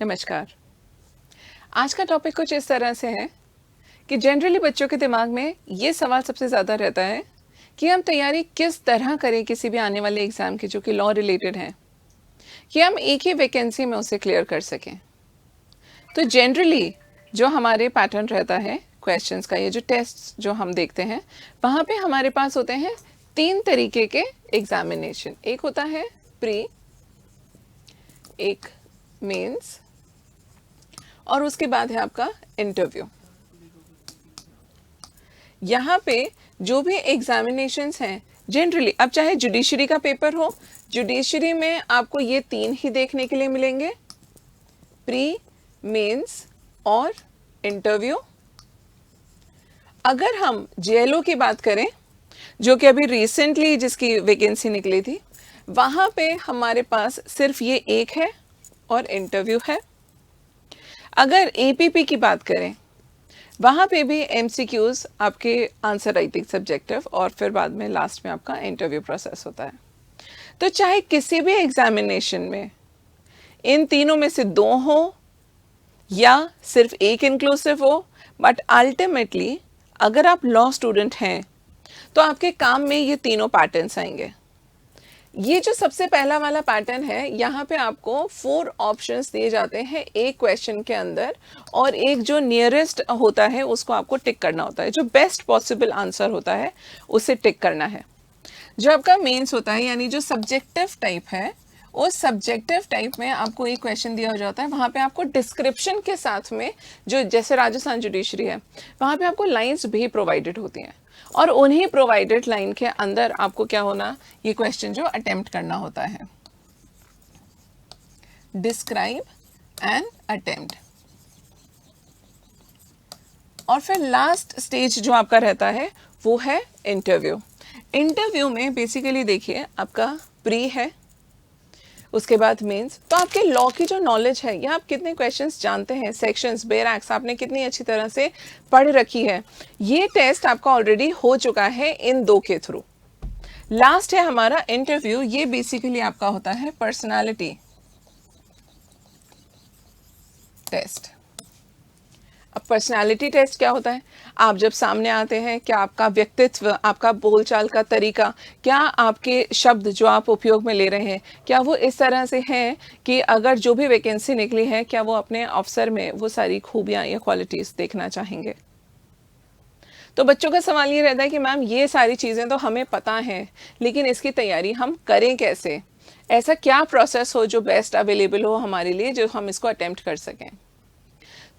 नमस्कार। आज का टॉपिक कुछ इस तरह से है कि जनरली बच्चों के दिमाग में ये सवाल सबसे ज़्यादा रहता है कि हम तैयारी किस तरह करें किसी भी आने वाले एग्ज़ाम की जो कि लॉ रिलेटेड है, कि हम एक ही वैकेंसी में उसे क्लियर कर सकें। तो जनरली जो हमारे पैटर्न रहता है क्वेश्चंस का, ये जो टेस्ट जो हम देखते हैं, वहाँ पे हमारे पास होते हैं 3 तरीके के एग्जामिनेशन। एक होता है प्री, एक मेंस और उसके बाद है आपका इंटरव्यू। यहाँ पे जो भी एग्जामिनेशंस हैं जनरली, अब चाहे जुडिशरी का पेपर हो, जुडिशरी में आपको ये 3 ही देखने के लिए मिलेंगे, प्री, मेंस और इंटरव्यू। अगर हम जेएलओ की बात करें, जो कि अभी रिसेंटली जिसकी वैकेंसी निकली थी, वहाँ पे हमारे पास सिर्फ ये एक है और इंटरव्यू है। अगर एपीपी की बात करें, वहाँ पे भी एमसीक्यूज, आपके आंसर राइटिंग सब्जेक्टिव और फिर बाद में लास्ट में आपका इंटरव्यू प्रोसेस होता है। तो चाहे किसी भी एग्जामिनेशन में इन तीनों में से 2 हो या सिर्फ एक इंक्लूसिव हो, बट अल्टीमेटली अगर आप लॉ स्टूडेंट हैं तो आपके काम में ये तीनों पैटर्न्स आएंगे। ये जो सबसे पहला वाला पैटर्न है, यहाँ पे आपको 4 ऑप्शंस दिए जाते हैं एक क्वेश्चन के अंदर, और एक जो नियरेस्ट होता है उसको आपको टिक करना होता है, जो बेस्ट पॉसिबल आंसर होता है उसे टिक करना है। जो आपका मेंस होता है, यानी जो सब्जेक्टिव टाइप है, उस सब्जेक्टिव टाइप में आपको एक क्वेश्चन दिया हो जाता है, वहाँ पे आपको डिस्क्रिप्शन के साथ में, जो जैसे राजस्थान जुडिशरी है वहाँ पे आपको लाइंस भी प्रोवाइडेड होती हैं, और उन्हीं प्रोवाइडेड लाइन के अंदर आपको क्या होना, ये क्वेश्चन जो अटेम्प्ट करना होता है, डिस्क्राइब एंड अटेम्प्ट। और फिर लास्ट स्टेज जो आपका रहता है वो है इंटरव्यू। इंटरव्यू में बेसिकली देखिए, आपका प्री है, उसके बाद मेंस। तो आपके लॉ की जो नॉलेज है, या आप कितने क्वेश्चंस जानते हैं, सेक्शंस, बेयर एक्ट्स आपने कितनी अच्छी तरह से पढ़ रखी है, ये टेस्ट आपका ऑलरेडी हो चुका है इन 2 के थ्रू। लास्ट है हमारा इंटरव्यू। ये बेसिकली आपका होता है पर्सनालिटी टेस्ट। अब पर्सनालिटी टेस्ट क्या होता है? आप जब सामने आते हैं, क्या आपका व्यक्तित्व, आपका बोलचाल का तरीका, क्या आपके शब्द जो आप उपयोग में ले रहे हैं, क्या वो इस तरह से हैं कि अगर जो भी वैकेंसी निकली है, क्या वो अपने अफसर में वो सारी खूबियां या क्वालिटीज़ देखना चाहेंगे? तो बच्चों का सवाल ये रहता है कि मैम ये सारी चीज़ें तो हमें पता हैं, लेकिन इसकी तैयारी हम करें कैसे? ऐसा क्या प्रोसेस हो जो बेस्ट अवेलेबल हो हमारे लिए, जो हम इसको अटेम्प्ट कर सकें?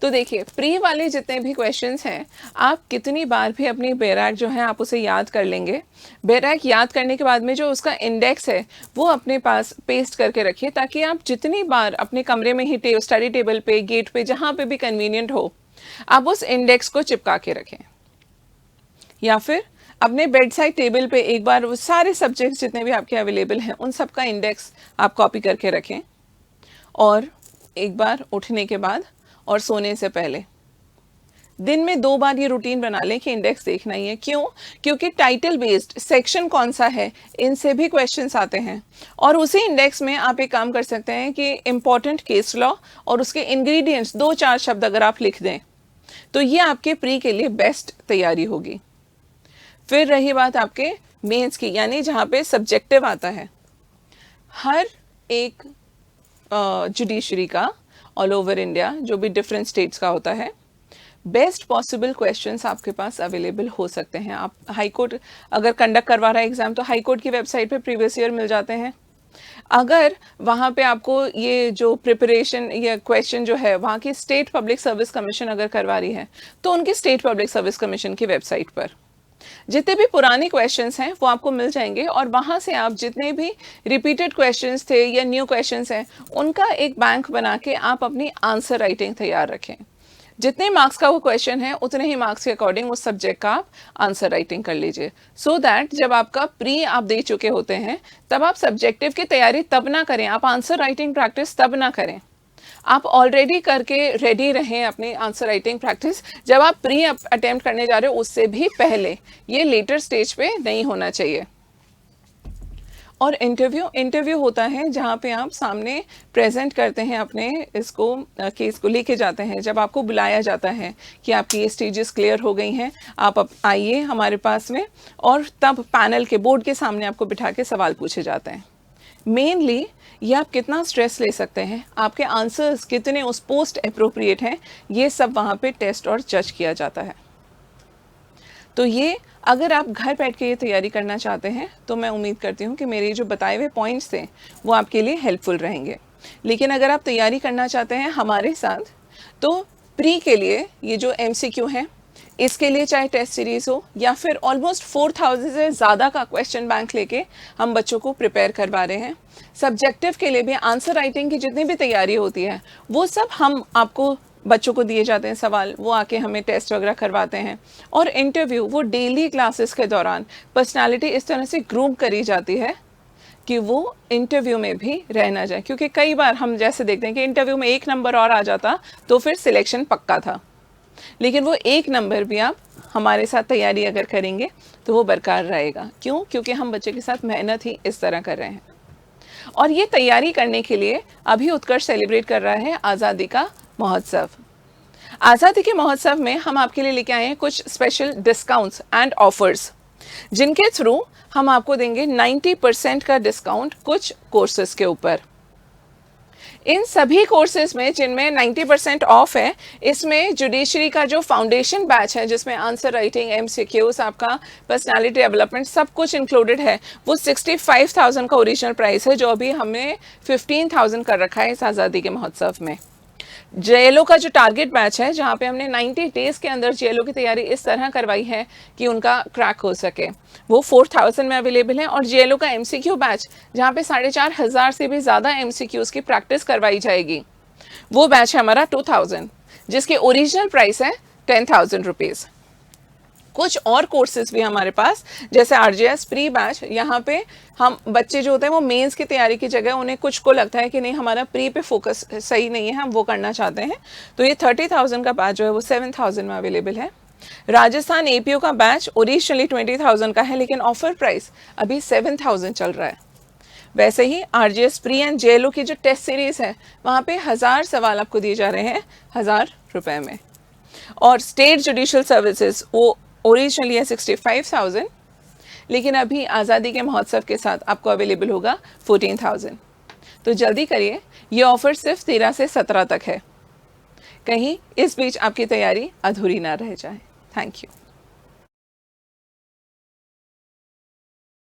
तो देखिए, प्री वाले जितने भी क्वेश्चंस हैं, आप कितनी बार भी अपनी बैराक जो है आप उसे याद कर लेंगे। बैराक याद करने के बाद में जो उसका इंडेक्स है वो अपने पास पेस्ट करके रखिए, ताकि आप जितनी बार अपने कमरे में ही स्टडी टेबल पे, गेट पे, जहाँ पे भी कन्वीनियंट हो, आप उस इंडेक्स को चिपका के रखें, या फिर अपने बेड साइड टेबल पे एक बार वो सारे सब्जेक्ट्स जितने भी आपके अवेलेबल हैं उन सब का इंडेक्स आप कॉपी करके रखें, और एक बार उठने के बाद और सोने से पहले दिन में 2 बार ये रूटीन बना लें कि इंडेक्स देखना ही है। क्यों? क्योंकि टाइटल बेस्ड सेक्शन कौन सा है, इनसे भी क्वेश्चंस आते हैं, और उसी इंडेक्स में आप एक काम कर सकते हैं कि इम्पॉर्टेंट केस लॉ और उसके इंग्रेडिएंट्स 2-4 शब्द अगर आप लिख दें, तो ये आपके प्री के लिए बेस्ट तैयारी होगी। फिर रही बात आपके मेंस की, यानी जहाँ पे सब्जेक्टिव आता है। हर एक जुडिशरी का ऑल ओवर इंडिया, जो भी डिफरेंट स्टेट्स का होता है, बेस्ट पॉसिबल क्वेश्चंस आपके पास अवेलेबल हो सकते हैं। आप हाई कोर्ट अगर कंडक्ट करवा रहा है एग्जाम, तो हाई कोर्ट की वेबसाइट पे प्रीवियस ईयर मिल जाते हैं। अगर वहाँ पे आपको ये जो प्रिपरेशन या क्वेश्चन जो है वहाँ की स्टेट पब्लिक सर्विस कमीशन अगर करवा रही है, तो उनकी स्टेट पब्लिक सर्विस कमीशन की वेबसाइट पर जितने भी पुराने क्वेश्चंस हैं वो आपको मिल जाएंगे, और वहाँ से आप जितने भी रिपीटेड क्वेश्चंस थे या न्यू क्वेश्चंस हैं, उनका एक बैंक बना के आप अपनी आंसर राइटिंग तैयार रखें। जितने मार्क्स का वो क्वेश्चन है, उतने ही मार्क्स के अकॉर्डिंग उस सब्जेक्ट का आप आंसर राइटिंग कर लीजिए, सो दैट जब आपका प्री आप दे चुके होते हैं, तब आप सब्जेक्टिव की तैयारी तब ना करें, आप आंसर राइटिंग प्रैक्टिस तब ना करें, आप ऑलरेडी करके रेडी रहें अपनी आंसर राइटिंग प्रैक्टिस। जब आप प्री अटेम्प्ट करने जा रहे हो उससे भी पहले, ये लेटर स्टेज पे नहीं होना चाहिए। और इंटरव्यू होता है जहाँ पे आप सामने प्रेजेंट करते हैं अपने इसको केस को लेके जाते हैं। जब आपको बुलाया जाता है कि आपकी ये स्टेजेस क्लियर हो गई हैं, आप अब आइए हमारे पास में, और तब पैनल के बोर्ड के सामने आपको बिठा के सवाल पूछे जाते हैं। मेनली ये आप कितना स्ट्रेस ले सकते हैं, आपके आंसर्स कितने उस पोस्ट अप्रोप्रिएट हैं, ये सब वहाँ पे टेस्ट और जज किया जाता है। तो ये अगर आप घर बैठ के ये तैयारी करना चाहते हैं तो मैं उम्मीद करती हूँ कि मेरे जो बताए हुए पॉइंट्स थे वो आपके लिए हेल्पफुल रहेंगे। लेकिन अगर आप तैयारी करना चाहते हैं हमारे साथ, तो प्री के लिए ये जो MCQ है, इसके लिए चाहे टेस्ट सीरीज़ हो या फिर ऑलमोस्ट 4000 से ज़्यादा का क्वेश्चन बैंक लेके हम बच्चों को प्रिपेयर करवा रहे हैं। सब्जेक्टिव के लिए भी आंसर राइटिंग की जितनी भी तैयारी होती है वो सब हम आपको बच्चों को दिए जाते हैं सवाल, वो आके हमें टेस्ट वगैरह करवाते हैं। और इंटरव्यू वो डेली क्लासेस के दौरान पर्सनालिटी इस तरह से ग्रूम करी जाती है कि वो इंटरव्यू में भी रह ना जाए, क्योंकि कई बार हम जैसे देखते हैं कि इंटरव्यू में 1 नंबर और आ जाता तो फिर सिलेक्शन पक्का था, लेकिन वो 1 नंबर भी आप हमारे साथ तैयारी अगर करेंगे तो वो बरकरार रहेगा। क्यों? क्योंकि हम बच्चे के साथ मेहनत ही इस तरह कर रहे हैं। और ये तैयारी करने के लिए अभी उत्कर्ष सेलिब्रेट कर रहा है आज़ादी का महोत्सव। आज़ादी के महोत्सव में हम आपके लिए लेके आए हैं कुछ स्पेशल डिस्काउंट्स एंड ऑफर्स, जिनके थ्रू हम आपको देंगे 90% का डिस्काउंट कुछ कोर्सेज के ऊपर। इन सभी कोर्सेज में जिनमें 90% ऑफ है, इसमें जुडिशरी का जो फाउंडेशन बैच है जिसमें आंसर राइटिंग, MCQs, आपका पर्सनालिटी डेवलपमेंट सब कुछ इंक्लूडेड है, वो 65,000 का ओरिजिनल प्राइस है, जो अभी हमने 15,000 कर रखा है इस आज़ादी के महोत्सव में। JLO का जो टारगेट बैच है, जहाँ पे हमने 90 डेज के अंदर JLO की तैयारी इस तरह करवाई है कि उनका क्रैक हो सके, वो 4000 में अवेलेबल है। और JLO का MCQ बैच, जहाँ पे 4500 से भी ज़्यादा MCQs की प्रैक्टिस करवाई जाएगी, वो बैच है हमारा 2000, जिसकी ओरिजिनल प्राइस है 10,000 रुपीज़। कुछ और कोर्सेज भी हमारे पास, जैसे RJS प्री बैच, यहाँ पे हम बच्चे जो होते हैं वो मेंस की तैयारी की जगह उन्हें कुछ को लगता है कि नहीं हमारा प्री पे फोकस सही नहीं है, हम वो करना चाहते हैं, तो ये 30,000 का बैच जो है वो 7,000 में अवेलेबल है। राजस्थान APO का बैच ओरिजिनली 20,000 का है, लेकिन ऑफर प्राइस अभी 7,000 चल रहा है। वैसे ही RJS प्री एंड JLO की जो टेस्ट सीरीज़ है, वहाँ पे 1000 सवाल आपको दिए जा रहे हैं 1000 रुपये में। और स्टेट जुडिशल सर्विसेज वो ओरिजिनली है 65,000, लेकिन अभी आज़ादी के महोत्सव के साथ आपको अवेलेबल होगा 14,000। तो जल्दी करिए, ये ऑफ़र सिर्फ 13 से 17 तक है, कहीं इस बीच आपकी तैयारी अधूरी ना रह जाए। Thank you.